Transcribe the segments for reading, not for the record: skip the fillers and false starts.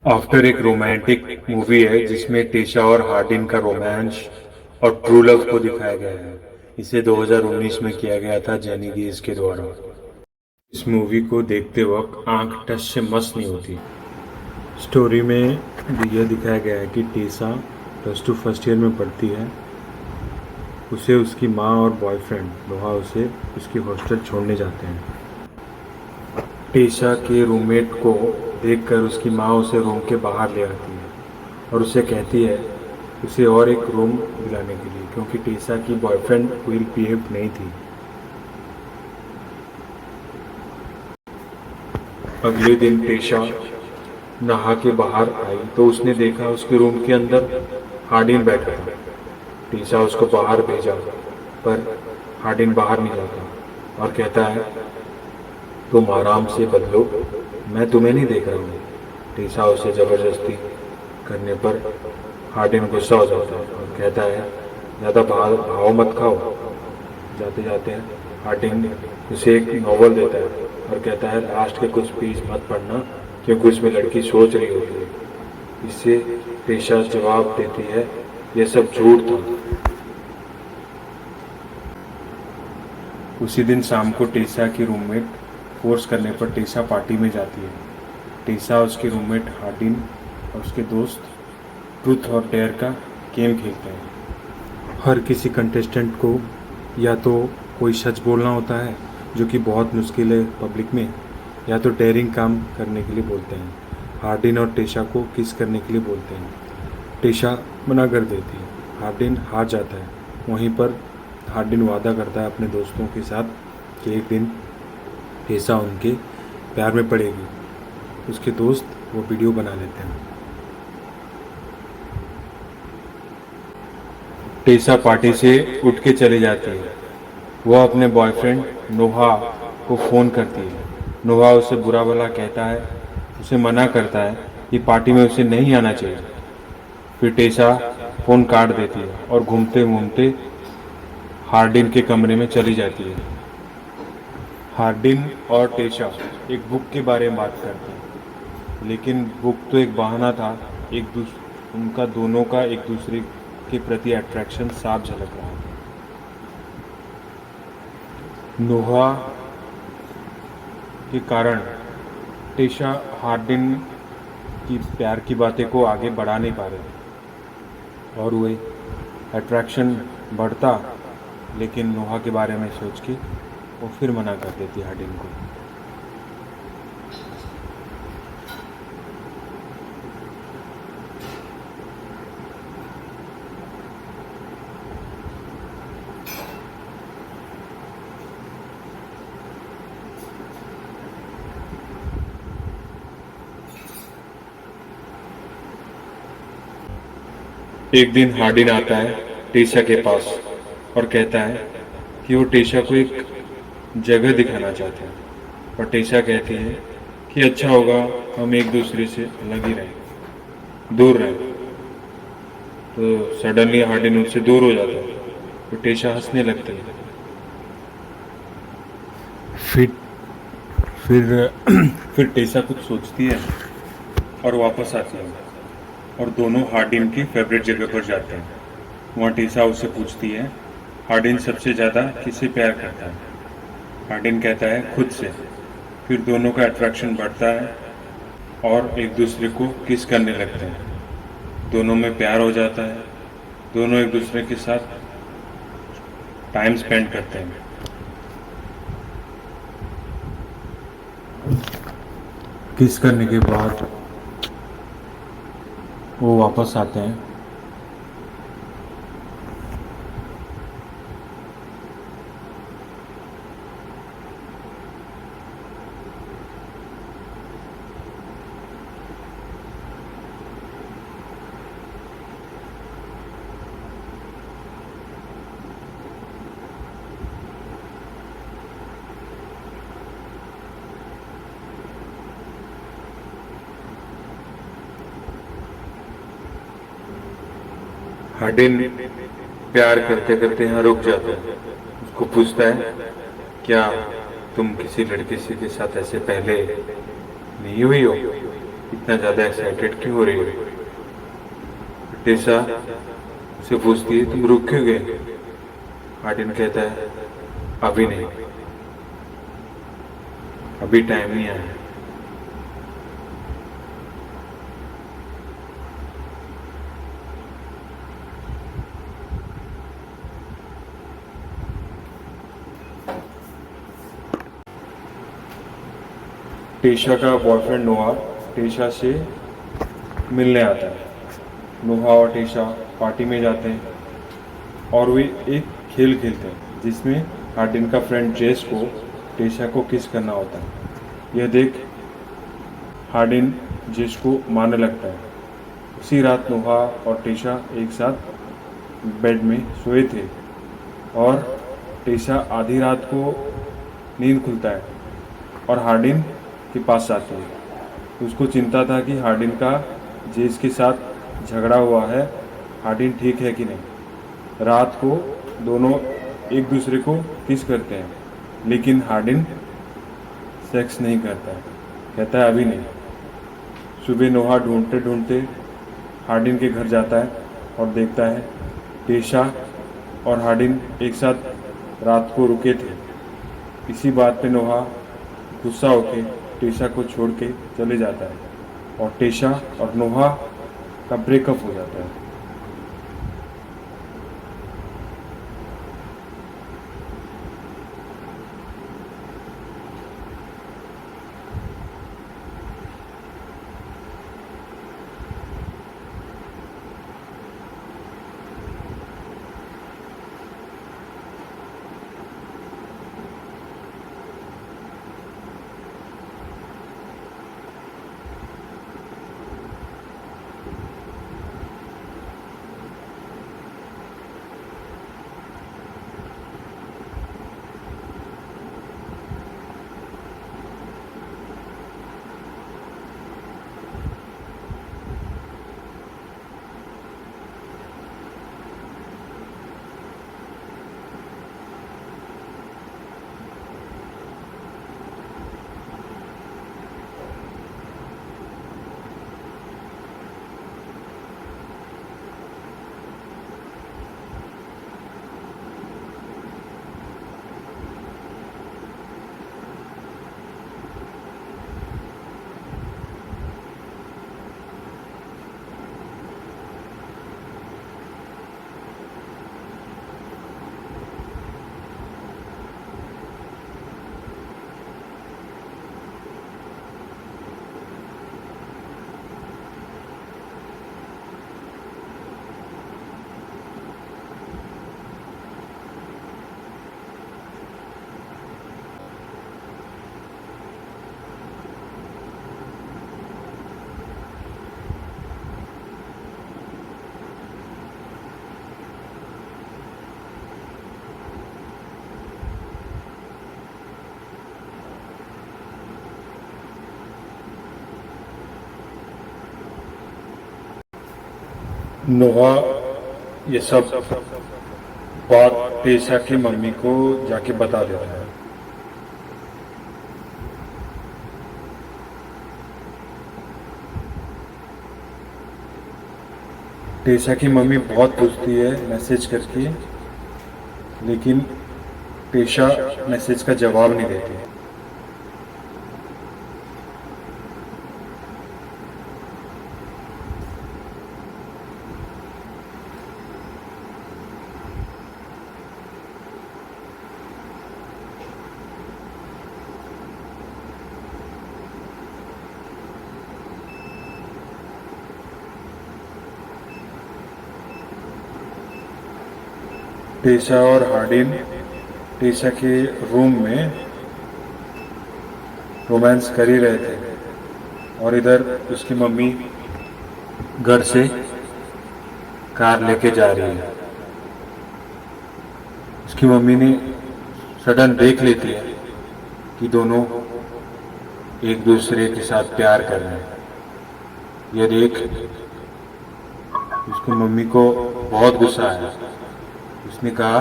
After एक romantic movie है जिसमें टेशा और हार्डिन का रोमांस और ट्रू लव को दिखाया गया है। इसे 2019 में किया गया था जेनी गेज के द्वारा। इस मूवी को देखते वक्त आंख टच से मस नहीं होती। स्टोरी में यह दिखाया गया है कि टेशा +2 फर्स्ट ईयर में पढ़ती है। उसे उसकी माँ और बॉयफ्रेंड नोहा उसे उसकी हॉस्टल छोड़ने जाते हैं। टेशा के रूममेट को देखकर उसकी माँ उसे रूम के बाहर ले आती है और उसे कहती है उसे और एक रूम दिलाने के लिए, क्योंकि टेशा की बॉयफ्रेंड वेल बिहेव नहीं थी। अगले दिन टेशा नहा के बाहर आई तो उसने देखा उसके रूम के अंदर हार्डिन बैठा था। टेशा उसको बाहर भेजा पर हार्डिन बाहर नहीं जाता और कहता है तुम आराम से बदलो, मैं तुम्हें नहीं देख रहा हूँ। टेशा उसे ज़बरदस्ती करने पर हार्डिन गुस्सा हो जाता है और कहता है ज़्यादा भाव मत खाओ। जाते जाते हार्डिन उसे एक नॉवल देता है और कहता है लास्ट के कुछ पेज मत पढ़ना, क्योंकि उसमें लड़की सोच रही होती है। इससे टेशा जवाब देती है यह सब झूठ था। उसी दिन शाम को टेशा की रूममेट फोर्स करने पर टेशा पार्टी में जाती है। टेशा, उसके रूममेट हार्डिन और उसके दोस्त ट्रूथ और डेयर का गेम खेलते हैं। हर किसी कंटेस्टेंट को या तो कोई सच बोलना होता है, जो कि बहुत मुश्किल है पब्लिक में, या तो डेयरिंग काम करने के लिए बोलते हैं। हार्डिन और टेशा को किस करने के लिए बोलते हैं। टेशा मना कर देती है, हार्डिन हार जाता है। वहीं पर हार्डिन वादा करता है अपने दोस्तों के साथ कि एक दिन टेशा उनके प्यार में पड़ेगी। उसके दोस्त वो वीडियो बना लेते हैं। टेशा पार्टी से उठ के चली जाती है। वह अपने बॉयफ्रेंड नोहा को फ़ोन करती है। नोहा उसे बुरा भला कहता है, उसे मना करता है कि पार्टी में उसे नहीं आना चाहिए। फिर टेशा फ़ोन काट देती है और घूमते घूमते हार्डिन के कमरे में चली जाती है। हार्डिन और टेशा एक बुक के बारे में बात करते हैं, लेकिन बुक तो एक बहाना था। उनका दोनों का एक दूसरे के प्रति अट्रैक्शन साफ झलक रहा है। नोहा के कारण टेशा हार्डिन की प्यार की बातें को आगे बढ़ा नहीं पा रहे और वे अट्रैक्शन बढ़ता, लेकिन नोहा के बारे में सोच के वो फिर मना कर देती हार्डिन को। एक दिन हार्डिन आता है टेशा के पास और कहता है कि वो टेशा को एक जगह दिखाना चाहते हैं, पर टेशा कहती है कि अच्छा होगा हम एक दूसरे से अलग ही रहें, दूर रहें। तो सडनली हार्डिन उनसे दूर हो जाता है तो टेशा हंसने लगती है। फिर फिर फिर टेशा कुछ सोचती है और वापस आती है और दोनों हार्डिन की फेवरेट जगह पर जाते हैं। वहाँ टेशा उससे पूछती है हार्डिन सबसे ज़्यादा किससे प्यार करता है। हार्डिन कहता है खुद से। फिर दोनों का अट्रैक्शन बढ़ता है और एक दूसरे को किस करने लगते हैं। दोनों में प्यार हो जाता है। दोनों एक दूसरे के साथ टाइम स्पेंड करते हैं। किस करने के बाद वो वापस आते हैं। हार्डिन प्यार करते करते यहाँ रुक जाता है। उसको पूछता है क्या तुम किसी लड़के से के साथ ऐसे पहले नहीं हुई हो। इतना ज़्यादा एक्साइटेड क्यों हो रही हो? टेसा से पूछती है, तुम रुक क्यों गए? हार्डिन कहता है, अभी नहीं, अभी टाइम नहीं आया। टेशा का बॉयफ्रेंड नोहा टेशा से मिलने आता है। नोहा और टेशा पार्टी में जाते हैं और वे एक खेल खेलते हैं जिसमें हार्डिन का फ्रेंड जेस को टेशा को किस करना होता है। यह देख हार्डिन जेस को मारने लगता है। उसी रात नोहा और टेशा एक साथ बेड में सोए थे और टेशा आधी रात को नींद खुलता है और हार्डिन के पास जाती है। उसको चिंता था कि हार्डिन का जेस के साथ झगड़ा हुआ है, हार्डिन ठीक है कि नहीं। रात को दोनों एक दूसरे को किस करते हैं, लेकिन हार्डिन सेक्स नहीं करता है, कहता है अभी नहीं। सुबह नोहा ढूंढते ढूंढते हार्डिन के घर जाता है और देखता है टेशा और हार्डिन एक साथ रात को रुके थे। इसी बात पे नोहा गुस्सा होके टेशा को छोड़ के चले जाता है और टेशा और नोहा का ब्रेकअप हो जाता है। नोहा ये सब बात टेशा की मम्मी को जाके बता देता है। टेशा की मम्मी बहुत पूछती है मैसेज करके, लेकिन टेशा मैसेज का जवाब नहीं देती। टेशा और हार्डिन टेशा के रूम में रोमांस कर ही रहे थे और इधर उसकी मम्मी घर से कार लेके जा रही है। उसकी मम्मी ने सडन देख लेती है कि दोनों एक दूसरे के साथ प्यार कर रहे हैं। यह देख उसकी मम्मी को बहुत गुस्सा आया। उसने कहा,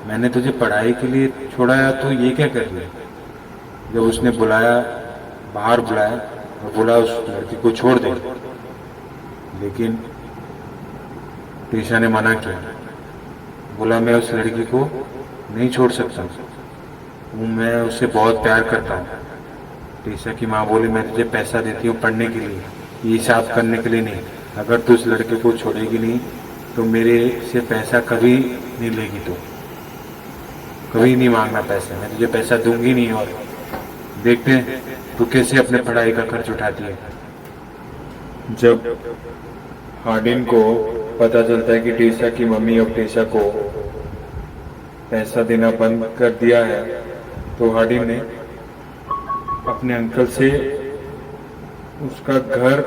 मैंने तुझे पढ़ाई के लिए छोड़ाया तो ये क्या कर रही है? जब उसने बुलाया, बाहर बुलाया, और बोला उस लड़की को छोड़ दे, लेकिन टीशा ने मना किया। बोला मैं उस लड़की को नहीं छोड़ सकता, मैं उससे बहुत प्यार करता हूँ। टीशा की माँ बोली मैं तुझे पैसा देती हूँ पढ़ने के लिए, ये हिसाब करने के लिए नहीं। अगर तू उस लड़के को छोड़ेगी नहीं तो मेरे से पैसा कभी नहीं लेगी, तो कभी नहीं मांगना पैसा, मैं तुझे पैसा दूंगी नहीं। और देखते हैं तू कैसे अपने पढ़ाई का खर्च उठाती है। जब हार्डिन को पता चलता है कि टीशा की मम्मी अब टीशा को पैसा देना बंद कर दिया है, तो हार्डिन ने अपने अंकल से उसका घर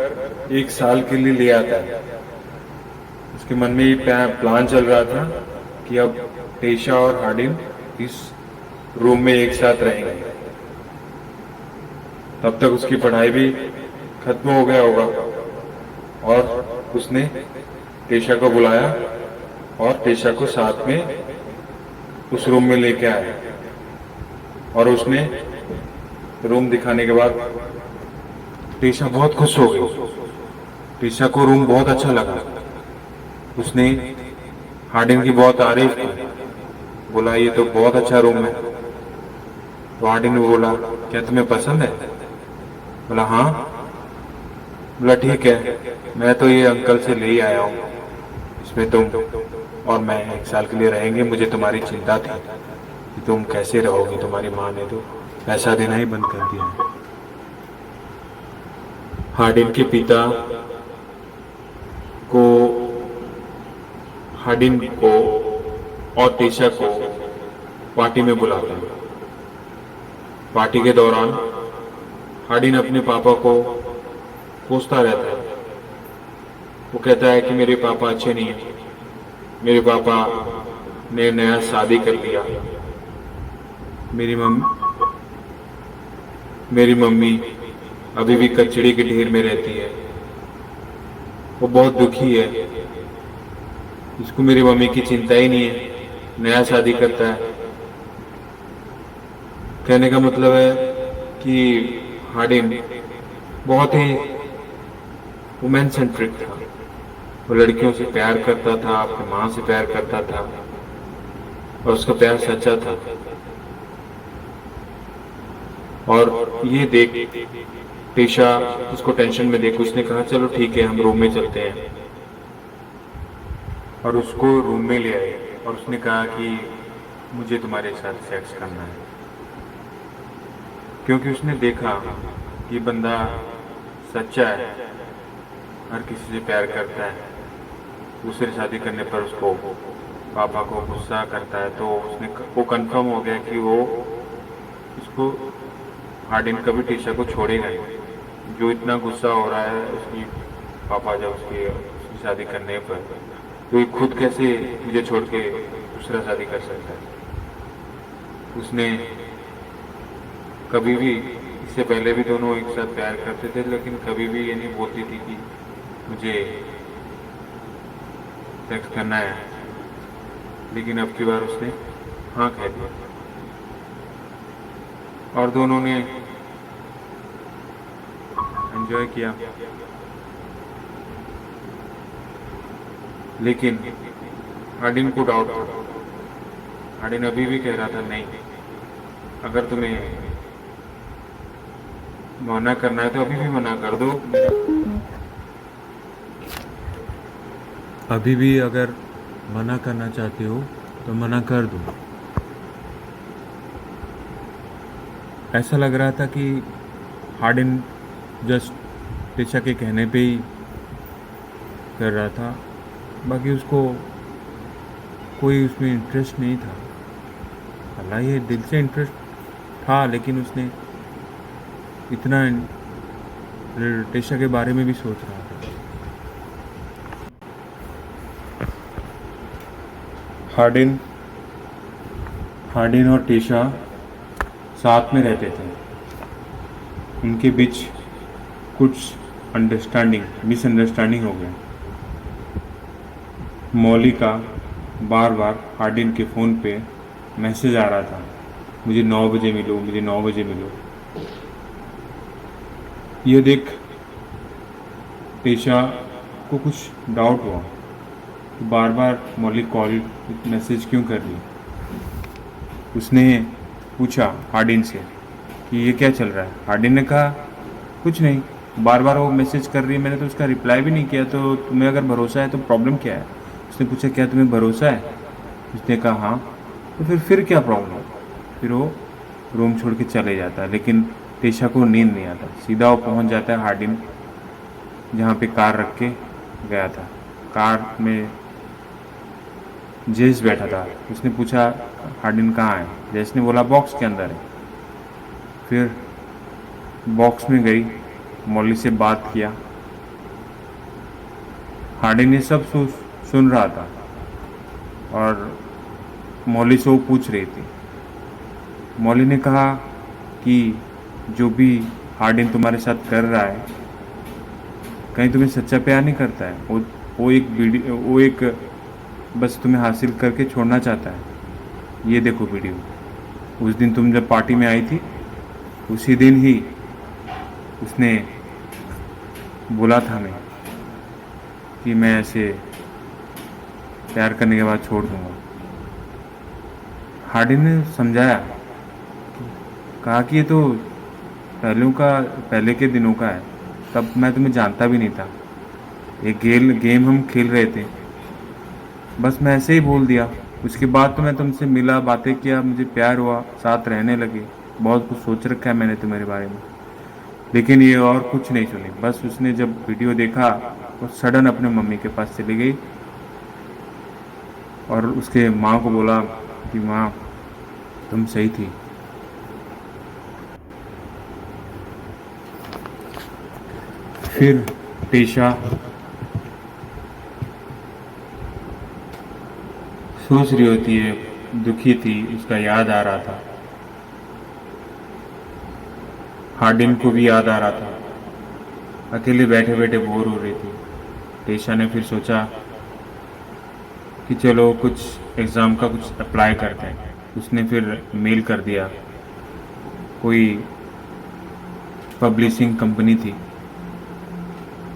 1 साल के लिए ले आता है। उसके मन में ये प्लान चल रहा था कि अब टीशा और हार्डिन इस रूम में एक साथ रहेंगे। तब तक उसकी पढ़ाई भी खत्म हो गया होगा, और उसने टीशा को बुलाया और टीशा को साथ में उस रूम में लेके आया। और उसने रूम दिखाने के बाद टीशा बहुत खुश हो गई। टीशा को रूम बहुत अच्छा लगा। उसने हार्डिन की बहुत तारीफ की, बोला ये तो बहुत अच्छा रूम है। तो हार्डिन ने बोला क्या तुम्हें पसंद है? बोला हाँ। बोला ठीक है, मैं तो ये अंकल से ले ही आया हूँ, इसमें तुम और मैं 1 साल के लिए रहेंगे। मुझे तुम्हारी चिंता थी कि तुम कैसे रहोगी, तुम्हारी माँ ने तो पैसा देना ही बंद कर दिया है। हार्डिन के पिता को हार्डिन को और टीशा को पार्टी में बुलाते हैं। पार्टी के दौरान हार्डिन अपने पापा को पूछता रहता है। वो कहता है कि मेरे पापा अच्छे नहीं हैं, मेरे पापा ने नया शादी कर लिया, मेरी मम्मी अभी भी कचड़े के ढेर में रहती है, वो बहुत दुखी है, इसको मेरी मम्मी की चिंता ही नहीं है, नया शादी करता है। कहने का मतलब है कि हार्डिन बहुत ही वुमेन सेंट्रिक था। वो लड़कियों से प्यार करता था, अपनी माँ से प्यार करता था, और उसका प्यार सच्चा था। और ये देख टीशा उसको टेंशन में देख उसने कहा चलो ठीक है हम रूम में चलते हैं, और उसको रूम में ले आए। और उसने कहा कि मुझे तुम्हारे साथ सेक्स करना है, क्योंकि उसने देखा कि बंदा सच्चा है, हर किसी से प्यार करता है। दूसरे शादी करने पर उसको पापा को गुस्सा करता है, तो उसने वो कंफर्म हो गया कि वो इसको हार्डिन कभी टीशा को छोड़ेगा नहीं। जो इतना गुस्सा हो रहा है उसकी पापा जब उसकी शादी करने पर, तो ये खुद कैसे मुझे छोड़ के दूसरा शादी कर सकता है। उसने कभी भी, इससे पहले भी दोनों एक साथ प्यार करते थे, लेकिन कभी भी ये नहीं बोलती थी कि मुझे सेक्स करना है, लेकिन अब की बार उसने हाँ कह दिया। और दोनों ने एंजॉय किया। लेकिन हार्डिन को डाउट था। हार्डिन अभी भी कह रहा था नहीं, अगर तुम्हें मना करना है तो अभी भी मना कर दो, अभी भी अगर मना करना चाहते हो तो मना कर दो। ऐसा लग रहा था कि हार्डिन जस्ट टीशा के कहने पे ही कर रहा था, बाकी उसको कोई उसमें इंटरेस्ट नहीं था। हालांकि ये दिल से इंटरेस्ट था, लेकिन उसने इतना टीशा के बारे में भी सोच रहा था। हार्डिन और टीशा साथ में रहते थे। उनके बीच कुछ मिसअंडरस्टैंडिंग हो गया। मौली का बार बार हार्डिन के फ़ोन पे मैसेज आ रहा था, मुझे 9 बजे मिलो, मुझे 9 बजे मिलो। ये देख टेशा को कुछ डाउट हुआ कि बार बार मौली कॉल मैसेज क्यों कर रही है। उसने पूछा हार्डिन से कि ये क्या चल रहा है। हार्डिन ने कहा कुछ नहीं, बार बार वो मैसेज कर रही है, मैंने तो उसका रिप्लाई भी नहीं किया, तो तुम्हें अगर भरोसा है तो प्रॉब्लम क्या है। उसने पूछा क्या तुम्हें भरोसा है। उसने कहा हाँ। तो फिर क्या प्रॉब्लम है। फिर वो रूम छोड़ के चले जाता है, लेकिन टेशा को नींद नहीं आता। सीधा वो पहुंच जाता है हार्डिन जहाँ पे कार रख के गया था। कार में जेस बैठा था। उसने पूछा हार्डिन कहाँ है। जेस ने बोला बॉक्स के अंदर है। फिर बॉक्स में गई, मौली से बात किया। हार्डिन ये सब सुन रहा था और मौली से वो पूछ रही थी। मौली ने कहा कि जो भी हार्डिन तुम्हारे साथ कर रहा है, कहीं तुम्हें सच्चा प्यार नहीं करता है। वो एक बस तुम्हें हासिल करके छोड़ना चाहता है। ये देखो वीडियो, उस दिन तुम जब पार्टी में आई थी, उसी दिन ही उसने बोला था हमें कि मैं ऐसे प्यार करने के बाद छोड़ दूंगा। हार्डिन ने समझाया, कहा कि ये तो पहले के दिनों का है, तब मैं तुम्हें जानता भी नहीं था। एक गेम हम खेल रहे थे, बस मैं ऐसे ही बोल दिया। उसके बाद तो मैं तुमसे मिला, बातें किया, मुझे प्यार हुआ, साथ रहने लगे। बहुत कुछ सोच रखा है मैंने तुम्हारे बारे में, लेकिन ये और कुछ नहीं सुनी। बस उसने जब वीडियो देखा तो सडन अपने मम्मी के पास चली गई और उसके माँ को बोला कि माँ तुम सही थी। फिर टेशा सोच रही होती है, दुखी थी, उसका याद आ रहा था, हार्डिन को भी याद आ रहा था। अकेले बैठे बैठे बोर हो रही थी। टेशा ने फिर सोचा कि चलो कुछ एग्ज़ाम का कुछ अप्लाई करते हैं। उसने फिर मेल कर दिया, कोई पब्लिशिंग कंपनी थी,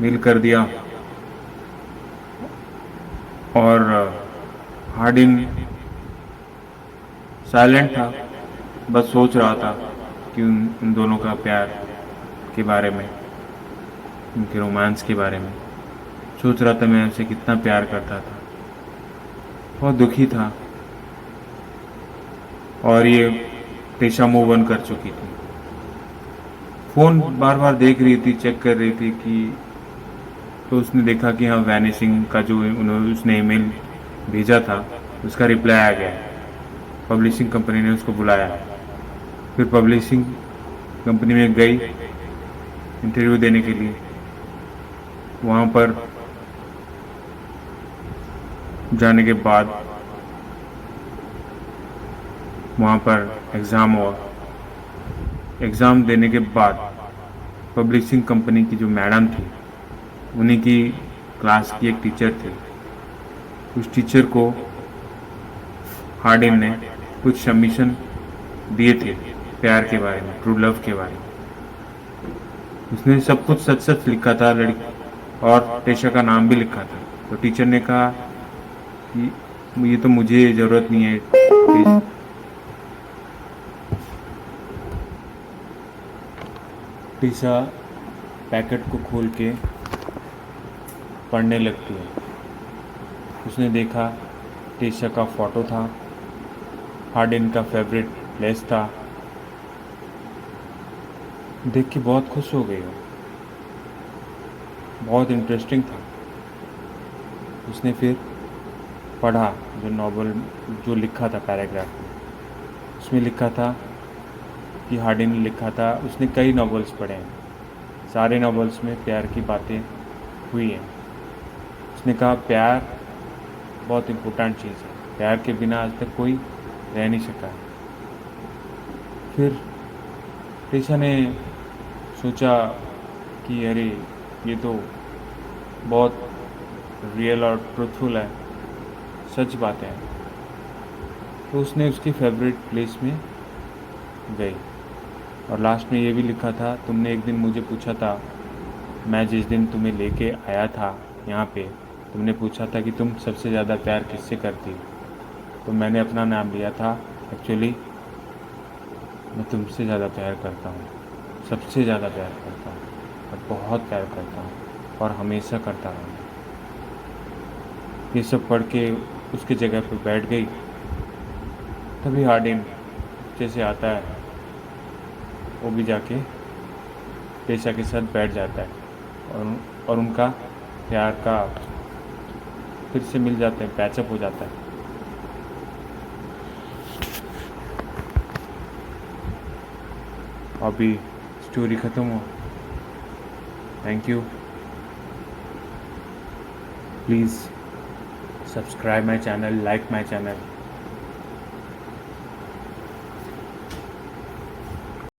मेल कर दिया। और हार्डिन साइलेंट था, बस सोच रहा था कि उन दोनों का प्यार के बारे में, उनके रोमांस के बारे में सोच रहा था। मैं उनसे कितना प्यार करता था, बहुत दुखी था। और ये टेशा मूव ऑन कर चुकी थी। फ़ोन बार बार देख रही थी, चेक कर रही थी कि, तो उसने देखा कि हाँ वैनिशिंग का जो उसने ईमेल भेजा था उसका रिप्लाई आ गया। पब्लिशिंग कंपनी ने उसको बुलाया। फिर पब्लिशिंग कंपनी में गई इंटरव्यू देने के लिए। वहाँ पर जाने के बाद वहाँ पर एग्ज़ाम हुआ। एग्ज़ाम देने के बाद पब्लिशिंग कंपनी की जो मैडम थी, उन्हीं की क्लास की एक टीचर थी। उस टीचर को हार्डिन ने कुछ सबमिशन दिए थे प्यार के बारे में, ट्रू लव के बारे में। उसने सब कुछ सच सच लिखा था लड़की, और टेशा का नाम भी लिखा था। तो टीचर ने कहा कि ये तो मुझे ज़रूरत नहीं है। टेशा पैकेट को खोल के पढ़ने लगती है। उसने देखा टेशा का फ़ोटो था, हार्डिन का फेवरेट प्लेस था। देख के बहुत खुश हो गई हो, बहुत इंटरेस्टिंग था। उसने फिर पढ़ा जो नॉवल जो लिखा था पैराग्राफ में। उसमें लिखा था कि हार्डिन ने लिखा था, उसने कई नॉवेल्स पढ़े हैं, सारे नॉवेल्स में प्यार की बातें हुई हैं। उसने कहा प्यार बहुत इम्पोर्टेंट चीज़ है, प्यार के बिना आज तक कोई रह नहीं सका है। फिर टेशा ने सोचा कि अरे ये तो बहुत रियल और ट्रूथफुल है, सच बातें हैं। तो उसने उसकी फेवरेट प्लेस में गई और लास्ट में ये भी लिखा था, तुमने एक दिन मुझे पूछा था, मैं जिस दिन तुम्हें लेके आया था यहाँ पे, तुमने पूछा था कि तुम सबसे ज़्यादा प्यार किससे करती हो, तो मैंने अपना नाम लिया था। एक्चुअली मैं तुमसे ज़्यादा प्यार करता हूँ, सबसे ज़्यादा प्यार करता हूँ और बहुत प्यार करता हूँ और हमेशा करता रहूँगा। ये सब पढ़ के उसकी जगह पे बैठ गई। तभी हार्डिन जैसे आता है, वो भी जाके टेशा के साथ बैठ जाता है और उनका प्यार का फिर से मिल जाते हैं, पैचअप हो जाता है। अभी स्टोरी ख़त्म हो। Thank you. Please subscribe my channel, like my channel.